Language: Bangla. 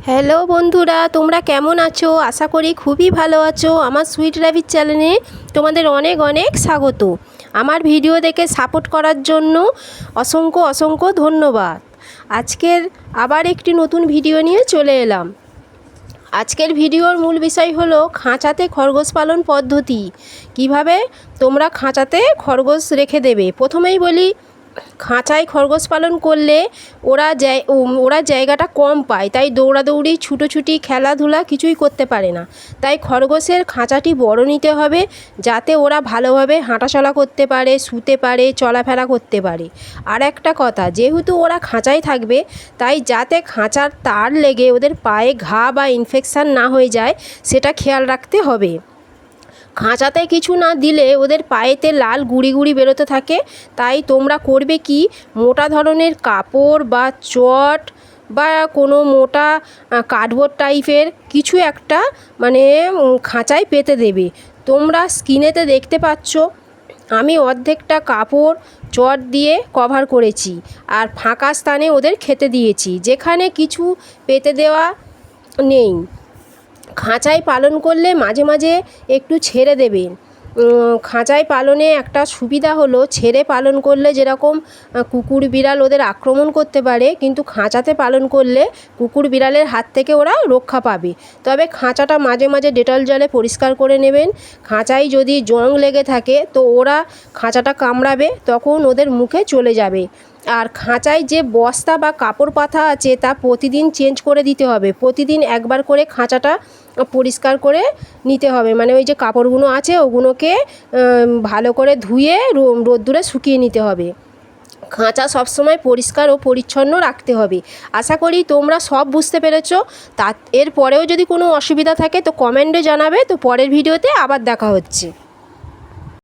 হ্যালো বন্ধুরা, তোমরা কেমন আছো? আশা করি খুবই ভালো আছো। আমার সুইট র্যাবিট চ্যানেলে তোমাদের অনেক অনেক স্বাগত। আমার ভিডিও দেখে সাপোর্ট করার জন্য অসংখ্য অসংখ্য ধন্যবাদ। আজকের আবার একটি নতুন ভিডিও নিয়ে চলে এলাম। আজকের ভিডিওর মূল বিষয় হলো খাঁচাতে খরগোশ পালন পদ্ধতি। কিভাবে তোমরা খাঁচাতে খরগোশ রেখে দেবে। প্রথমেই বলি, খাঁচায় খরগোশ পালন করলে ওরা জায়গাটা কম পায়, তাই দৌড়াদৌড়ি ছুটোছুটি খেলাধুলা কিছুই করতে পারে না। তাই খরগোশের খাঁচাটি বড় নিতে হবে, যাতে ওরা ভালোভাবে হাঁটাচলা করতে পারে, শুতে পারে, চলাফেরা করতে পারে। আর একটা কথা, যেহেতু ওরা খাঁচায় থাকবে, তাই যাতে খাঁচার তার লেগে ওদের পায়ে ঘা বা ইনফেকশান না হয়ে যায়, সেটা খেয়াল রাখতে হবে। খাঁচাতে কিছু না দিলে ওদের পায়েতে লাল গুড়ি গুড়ি বেরোতে থাকে। তাই তোমরা করবে কি, মোটা ধরনের কাপড় বা চট বা কোনো মোটা কার্ডবোর্ড টাইপের কিছু একটা খাঁচায় পেতে দেবে। তোমরা স্ক্রিনেতে দেখতে পাচ্ছ আমি অর্ধেকটা কাপড় চট দিয়ে কভার করেছি, আর ফাঁকা স্থানে ওদের খেতে দিয়েছি, যেখানে কিছু পেতে দেওয়া নেই। খাঁচায় পালন করলে মাঝে মাঝে একটু ছেড়ে দেবেন। খাঁচায় পালনে একটা সুবিধা হলো, ছেড়ে পালন করলে যেরকম কুকুর বিড়াল ওদের আক্রমণ করতে পারে, কিন্তু খাঁচাতে পালন করলে কুকুর বিড়ালের হাত থেকে ওরা রক্ষা পাবে। তবে খাঁচাটা মাঝে মাঝে ডেটল জলে পরিষ্কার করে নেবেন। খাঁচায় যদি জং লেগে থাকে তো ওরা খাঁচাটা কামড়াবে, তখন ওদের মুখে চলে যাবে। আর খাঁচায় যে বস্তা বা কাপড় পাতা আছে তা প্রতিদিন চেঞ্জ করে দিতে হবে। প্রতিদিন একবার করে খাঁচাটা পরিষ্কার করে নিতে হবে। ওই যে কাপড়গুলো আছে ওগুলোকে ভালো করে ধুয়ে রোদ্দুরে শুকিয়ে নিতে হবে। খাঁচা সবসময় পরিষ্কার ও পরিচ্ছন্ন রাখতে হবে। আশা করি তোমরা সব বুঝতে পেরেছো। এরপরেও যদি কোনো অসুবিধা থাকে তো কমেন্টে জানাবে। তো পরের ভিডিওতে আবার দেখা হচ্ছে।